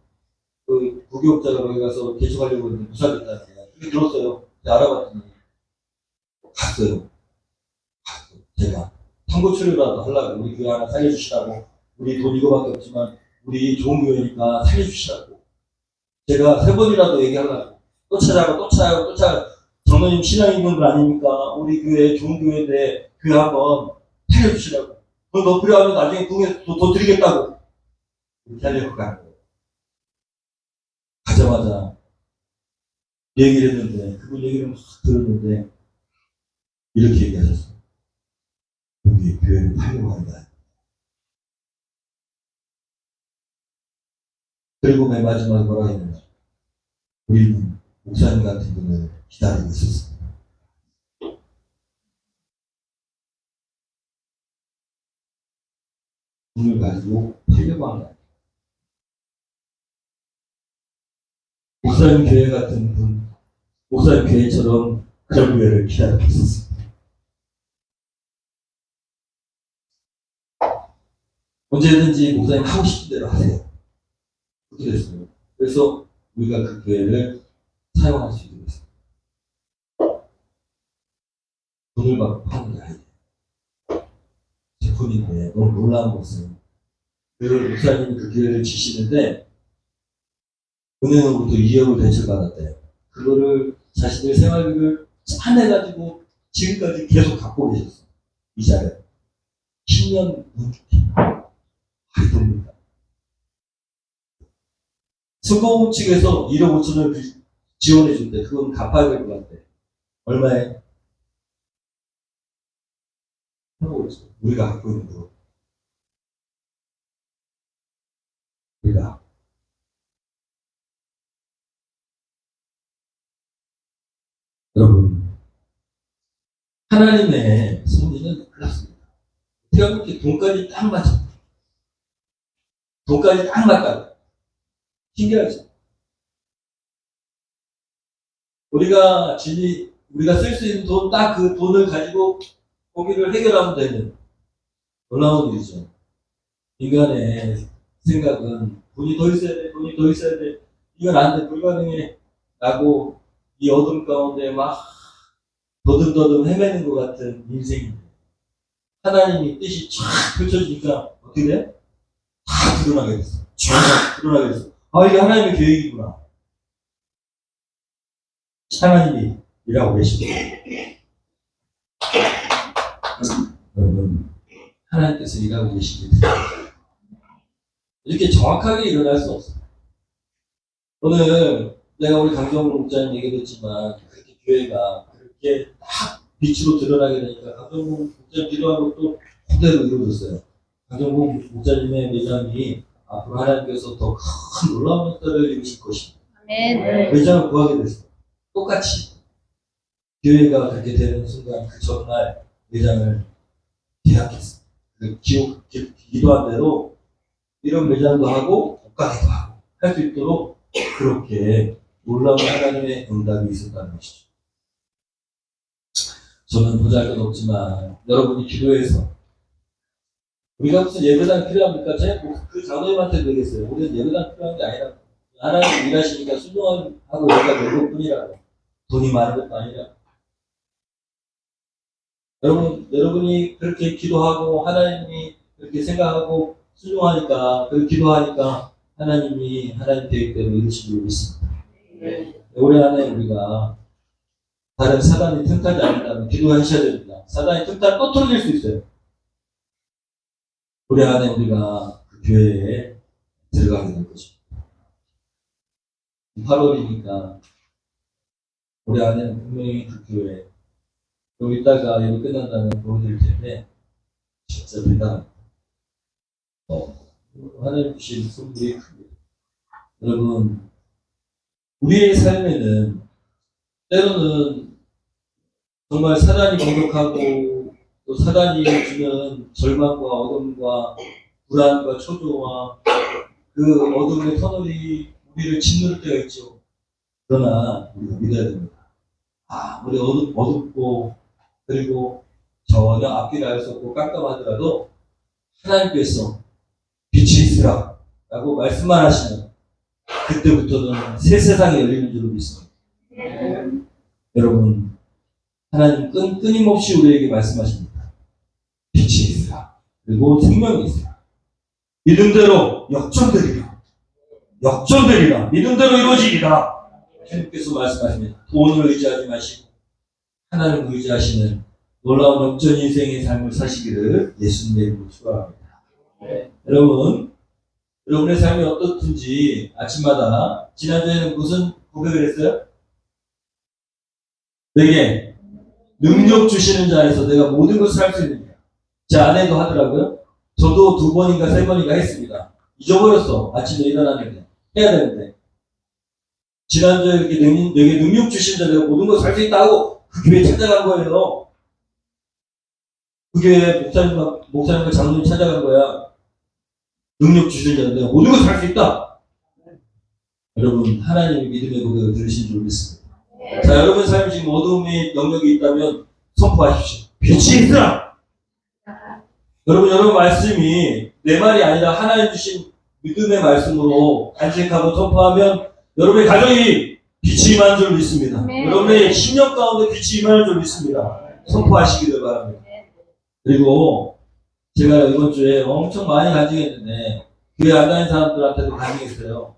그 부교육자가 거기 가서 개척하려고 했는데 무사됐다는 거야. 그게 들었어요. 알아봤더니 갔어요. 제가 탐구 치료라도 하려고 우리 교회 하나 살려주시라고 우리 돈 이거밖에 없지만 우리 좋은 교회니까 살려주시라고 제가 3번이라도 얘기하려고 또 찾아가고 장로님 신앙 있는 분 아닙니까? 우리 교회 좋은 교회인데 교회 한번 살려주시라고 그럼 너 필요하면 나중에 궁에 더 드리겠다고 이렇게 하려고 가는 거예요. 가자마자 얘기를 했는데 그분 얘기를 막 들었는데 이렇게 얘기하셨어요. 여기 교회를 팔려고 한다. 그리고 맨 마지막에 뭐라고 했느냐. 우리는 목사님 같은 분을 기다리고 있었습니다. 돈을 가지고 팔려고 한 거예요. 목사님 교회 같은 분, 목사님 교회처럼 그런 교회를 기다리고 있었습니다. 언제든지 목사님 하고 싶은 대로 하세요. 그렇게 됐어요. 그래서 우리가 그 교회를 사용할 수 있게 됐어요. 돈을 받고 파는 게 아니에요. 제품인데 너무 놀라운 것은 그 목사님이 그 교회를 지시는데 은행으로부터 2억을 대출받았대요. 그거를 자신의 생활비를 짜내가지고 지금까지 계속 갖고 계셨어. 이 자리에. 10년 넘게. 말이 됩니다. 수공업 측에서 1억 5천을 지원해 준대. 그건 갚아야 될 것 같아. 얼마에? 우리가 갖고 있는 거. 우리가. 여러분, 하나님의 섭리는 그렇습니다. 어떻게 그렇게 돈까지 딱 맞춰. 돈까지 딱 맞다. 신기하죠? 우리가 쓸 수 있는 돈, 딱 그 돈을 가지고 거기를 해결하면 되는 놀라운 일이죠. 인간의 생각은 돈이 더 있어야 돼, 돈이 더 있어야 돼. 이건 안 돼, 불가능해. 라고 이 어둠 가운데 막 더듬더듬 헤매는 것 같은 인생인데 하나님이 뜻이 쫙 펼쳐지니까 어떻게 돼? 다 드러나게 됐어. 쫙 드러나게 됐어. 아, 이게 하나님의 계획이구나. 하나님이 일하고 계십니다. 여러분, 하나님께서 일하고 계십니다. 이렇게 정확하게 일어날 수 없어요. 오늘 내가 우리 강정훈 목사님 얘기도 했지만 그렇게 교회가 그렇게 딱 빛으로 드러나게 되니까 강정훈 목사님 기도한 것도 그대로 이루어졌어요. 강정훈 목사님의 매장이 앞으로 하나님께서 더 큰 놀라운 역사를 이루실 것입니다. 매장을 구하게 됐어요. 똑같이 교회가 그렇게 되는 순간 그 전날 매장을 계약했어요. 기도한 대로 이런 매장도 하고 옷가게도 하고 할 수 있도록 그렇게 놀라운 하나님의 응답이 있었다는 것이죠. 저는 보잘것없지만 여러분이 기도해서 우리가 무슨 예배당 필요합니까? 그 장로님한테 되겠어요. 우리는 예배당 필요한 게 아니라 하나님 일하시니까 순종하고 우리가 놀고 뿐이라고. 돈이 많은 것도 아니라. 여러분이 그렇게 기도하고 하나님이 그렇게 생각하고 순종하니까, 그렇게 기도하니까 하나님이 하나님 계획대로 이루시기로 믿습니다. 올해 안에 우리가 다른 사단이 틈타지 않는다면 기도하셔야 됩니다. 사단이 틈타 또 틀어질 수 있어요. 올해 안에 우리가 그 교회에 들어가게 될 것입니다. 8월이니까 올해 안에는 분명히 그 교회 또 이따가 예배 끝난다면 보여드릴 텐데 진짜 대단합니다. 하나님 주신 선물이 큽니다. 여러분, 우리의 삶에는 때로는 정말 사단이 공격하고 또 사단이 주는 절망과 어둠과 불안과 초조와 그 어둠의 터널이 우리를 짓누를 때가 있죠. 그러나 우리가 믿어야 됩니다. 우리 어둡고 그리고 전혀 앞길을 알 수 없고 깜깜하더라도 하나님께서 빛이 있으라 라고 말씀만 하시면 그때부터는 새 세상이 열리는 줄로 믿습니다. 여러분, 하나님 끊임없이 우리에게 말씀하십니다. 빛이 있으라. 그리고 생명이 있으라. 믿음대로 역전되리라. 믿음대로 이루어지리라. 하나님께서 말씀하십니다. 돈을 의지하지 마시고 하나님을 의지하시는 놀라운 역전 인생의 삶을 사시기를 예수님의 이름으로 축원합니다. 여러분의 삶이 어떻든지 아침마다 지난주에는 무슨 고백을 했어요? 내게 능력 주시는 자에서 내가 모든 것을 할 수 있느냐. 제 아내도 하더라고요. 저도 2번인가 3번인가 했습니다. 잊어버렸어. 아침에 일어났는데 해야 되는데 지난주에 이렇게 내게 능력 주시는 자 내가 모든 것을 할 수 있다고 그 교회에 찾아간 거예요. 그 교회 목사님과 장로님 찾아간 거야. 능력 주시는 자 내가 모든 것을 할 수 있다. 여러분, 하나님의 믿음의 고백을 들으신 줄 믿습니다. 자, 여러분 삶에 지금 어둠의 영역이 있다면 선포하십시오. 빛이 있으라. 여러분 말씀이 내 말이 아니라 하나님 주신 믿음의 말씀으로 간직하고 선포하면 여러분의 가정이 빛이 임하는 줄 믿습니다. 여러분의 신령 가운데 빛이 임하는 줄 믿습니다. 선포하시기를 바랍니다. 그리고 제가 이번 주에 엄청 많이 간증했는데 교회 안 다니는 사람들한테도 간증했어요.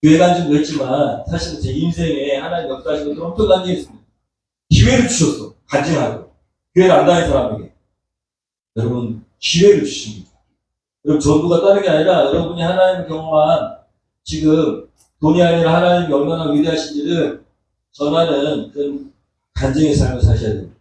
교회 간증도 했지만 사실은 제 인생에 하나님 역사하신 것들 엄청 간증했습니다. 기회를 주셨어. 간증하고. 교회를 안 다닌 사람에게. 여러분, 기회를 주십니다. 여러분, 전부가 다른 게 아니라 여러분이 하나님을 경험한 지금 돈이 아니라 하나님이 얼마나 위대하신지를 전하는 그런 간증의 삶을 사셔야 됩니다.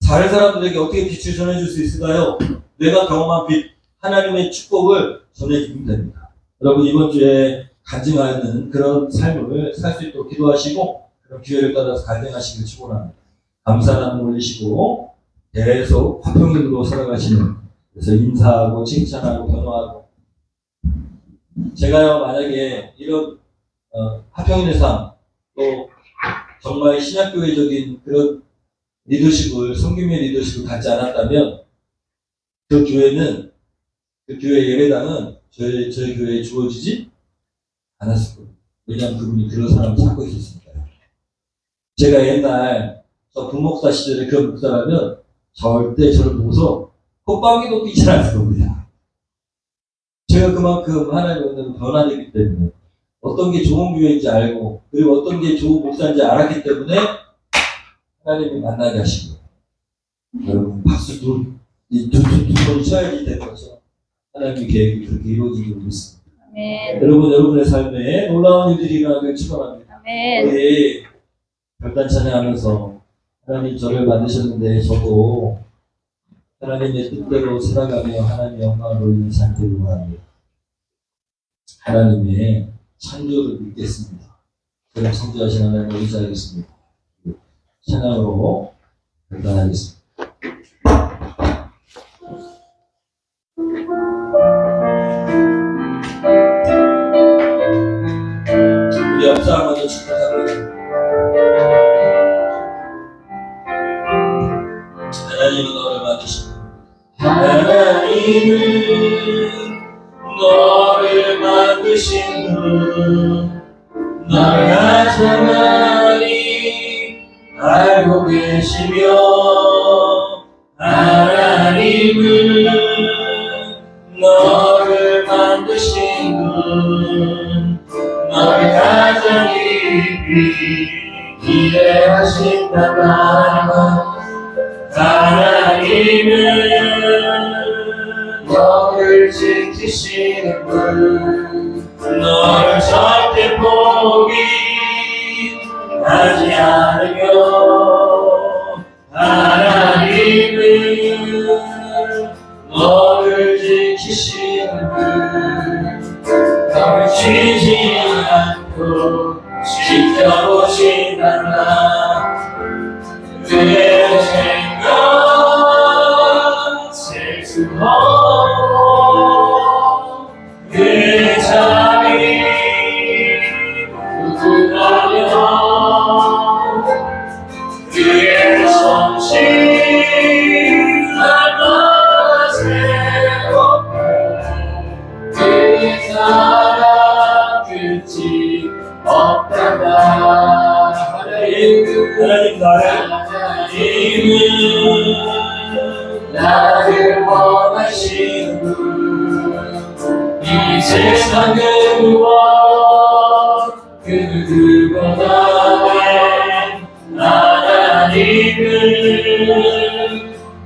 다른 사람들에게 어떻게 빛을 전해줄 수 있을까요? 내가 경험한 빛, 하나님의 축복을 전해주면 됩니다. 여러분, 이번 주에 간증하는 그런 삶을 살 수 있도록 기도하시고 그런 기회를 따라서 간증하시길 축원합니다. 감사하는 올리시고 계속 화평으로 살아가시는, 그래서 인사하고 칭찬하고 변화하고, 제가요 만약에 이런 화평인의 삶, 또 정말 신약교회적인 그런 리더십을, 성김의 리더십을 갖지 않았다면 그 교회는, 그 교회 예배당은 저희 교회에 주어지지 않았을 거예요. 왜냐하면 그분이 그런 사람을 찾고 있었으니까요. 제가 옛날 저 부목사 시절에 그런 목사라면 절대 저를 보고서 콧방귀도 끼지 않았을 겁니다. 제가 그만큼 하나님의 은혜로 변화되기 때문에, 어떤 게 좋은 교회인지 알고, 그리고 어떤 게 좋은 목사인지 알았기 때문에 하나님이 만나게 하신 거예요. 여러분, 박수 두 번 쳐야지 되는 것처럼 하나님의 계획이 그렇게 이루어지기를 믿습니다. 아멘. 여러분의 삶에 놀라운 일들이 일어나길 축원합니다. 아멘. 우리 별단 찬양하면서 하나님 저를 만드셨는데 저도 하나님의 뜻대로 살아가며 하나님의 영광을 돌리는 삶이 되길 원합니다. 하나님의 창조를 믿겠습니다. 그럼 창조하신 하나님을 의지하겠습니다. 찬양으로 결단하겠습니다. 우리 앞사람 먼저 축복합니다. 하나님은 너를 만드신, 하나님은 너를 만드신 분, 너를 가장하니 알고 계시며, 하나님은 너를 만드신 분, 너를 가장 깊이 이해하신다만, 하나님은 너를 지키시는 분, 너를 절대 포기하지 않으며, 하나님은 너를 지키시는 분, 너를 쉬지 않고 지켜보신단다. 그의 생각 셀 수 없고, 그의 자비 무궁하며, 그의 성실 날마다 새롭고, 그의 사랑 끝이 없단다. 하나님 나를 원하시는 분, 이 세상의 무엇 그 누구보다는 하나님은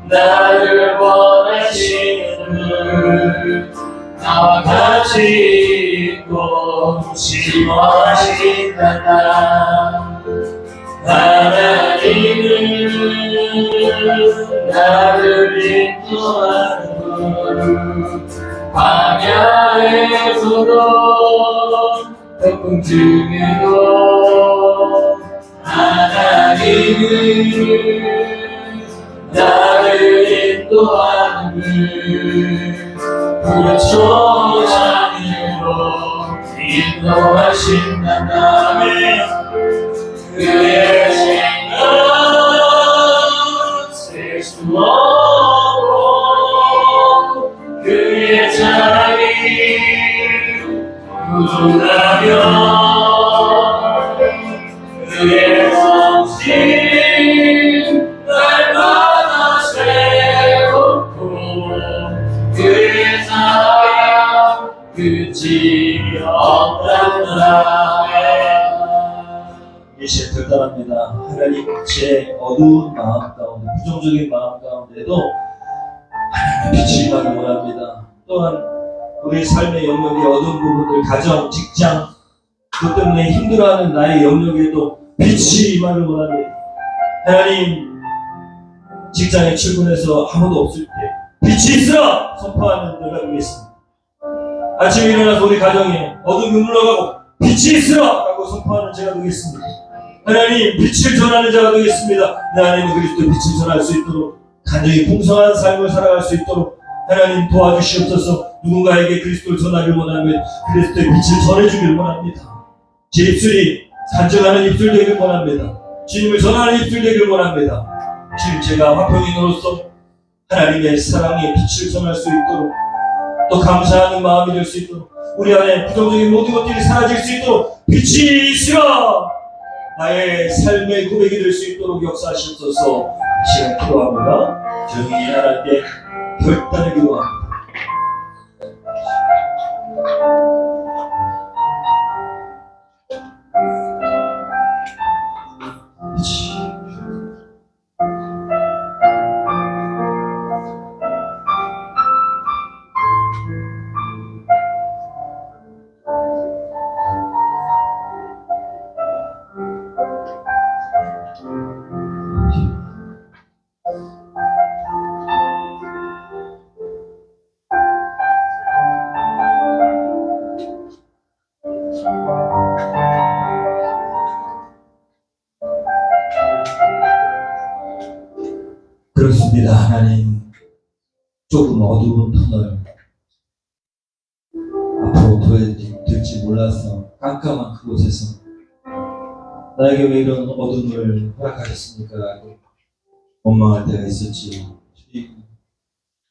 나를 원하시는 분, 나와 같이 있고 심어하신단다. 하나님은 나를 인도하는 분, 광야에서도 폭풍 중에도 하나님은 나를 인도하는 분, 푸른 초장으로 인도하신단다. 그의 생각 셀 수 없고, 그의 자비 무궁하며, 그의 성실 날마다 새롭고, 그의 사랑 끝이 없느니라. 이제 결단합니다. 하나님 제 어두운 마음 가운데 부정적인 마음 가운데도 하나님의 빛이 임하기 원합니다. 또한 우리 삶의 영역의 어두운 부분들 가정, 직장 그것 때문에 힘들어하는 나의 영역에도 빛이 임하기 원합니다. 하나님 직장에 출근해서 아무도 없을 때 빛이 있으라 선포하는 내가 되겠습니다. 아침에 일어나서 우리 가정에 어둠이 물러가고 빛이 있으라 라고 선포하는 제가 되겠습니다. 하나님 빛을 전하는 자가 되겠습니다. 하나님 그리스도의 빛을 전할 수 있도록 간절히 풍성한 삶을 살아갈 수 있도록 하나님 도와주시옵소서. 누군가에게 그리스도를 전하길 원하면 그리스도의 빛을 전해주길 원합니다. 제 입술이 산정하는 입술 되길 원합니다. 주님을 전하는 입술 되길 원합니다. 주님 제가 화평인으로서 하나님의 사랑의 빛을 전할 수 있도록 또 감사하는 마음이 될 수 있도록 우리 안에 부정적인 모든 것들이 사라질 수 있도록 빛이 있으라 나의 삶의 고백이 될 수 있도록 역사하시옵소서. 시간 기도합니다. 조용히 하나님께 결단을 기도합니다. 그렇습니다. 하나님 조금 어두운 터널 앞으로 될지 몰라서 깜깜한 그곳에서 나에게 왜 이런 어둠을 허락하셨습니까? 라고 원망할 때가 있었지요.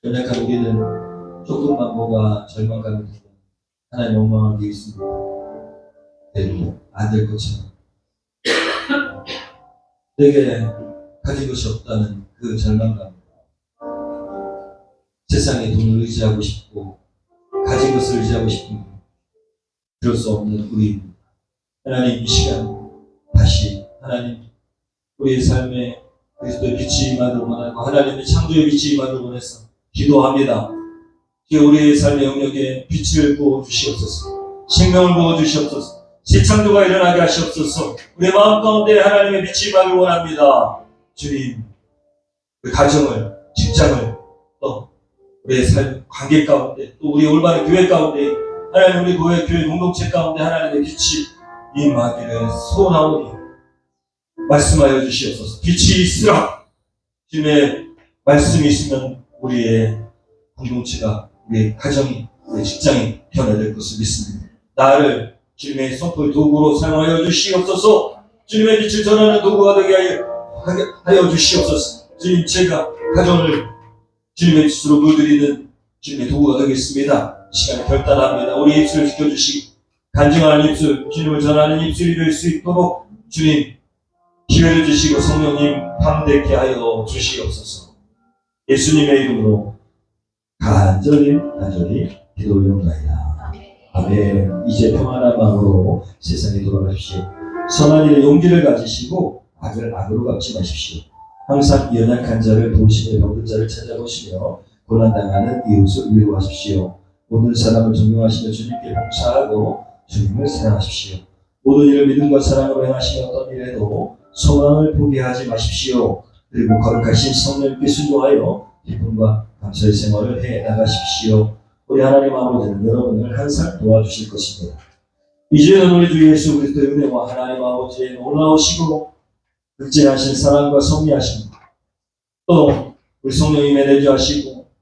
연약한 우리는 조금만 뭐가 절망감이 들면 하나님 원망할 게 있습니다. 되고 안 될 것처럼 내게 가진 것이 없다는 그 절망감, 세상에 돈을 의지하고 싶고 가진 것을 의지하고 싶은 그럴 수 없는 우리입니다. 하나님 이 시간 다시 하나님 우리의 삶에 그리스도의 빛이 임하길 원하고 하나님의 창조의 빛이 임하길 원해서 기도합니다. 우리의 삶의 영역에 빛을 부어주시옵소서. 생명을 부어주시옵소서. 새창조가 일어나게 하시옵소서. 우리의 마음 가운데 하나님의 빛이 임하길 원합니다. 주님 그 가정을, 직장을, 또 우리의 삶, 관계 가운데, 또 우리 올바른 교회 가운데, 하나님 우리 교회 공동체 가운데 하나님의 빛이 임하기를 소원하오니 말씀하여 주시옵소서. 빛이 있으라. 주님의 말씀이 있으면 우리의 공동체가, 우리의 가정이, 우리의 직장이 변화될 것을 믿습니다. 나를 주님의 선포의 도구로 사용하여 주시옵소서. 주님의 빛을 전하는 도구가 되게 하여 주시옵소서. 주님 제가 가정을 주님의 빛으로 물들이는 주님의 도구가 되겠습니다. 시간에 결단합니다. 우리 입술을 지켜주시고 간증하는 입술, 주님을 전하는 입술이 될 수 있도록 주님 기회를 주시고 성령님 함대케 하여 주시옵소서. 예수님의 이름으로 간절히 기도 올려옵나이다. 아멘. 이제 평안한 마음으로 세상에 돌아가십시오. 선한 일에 용기를 가지시고 악을 악으로 갚지 마십시오. 항상 연약한 자를 도우시며 병든 자를 찾아보시며 고난당하는 이웃을 위로하십시오. 모든 사람을 존경하시며 주님께 봉사하고 주님을 사랑하십시오. 모든 일을 믿음과 사랑으로 행하시며 어떤 일에도 소망을 포기하지 마십시오. 그리고 거룩하신 성령님께 순종하여 기쁨과 감사의 생활을 해나가십시오. 우리 하나님 아버지는 여러분을 항상 도와주실 것입니다. 이제는 우리 주 예수 그리스도의 은혜와 하나님 아버지의 놀라우시고 극진하신 사랑과 섭리하심, 또 우리 성령님의 내주하시고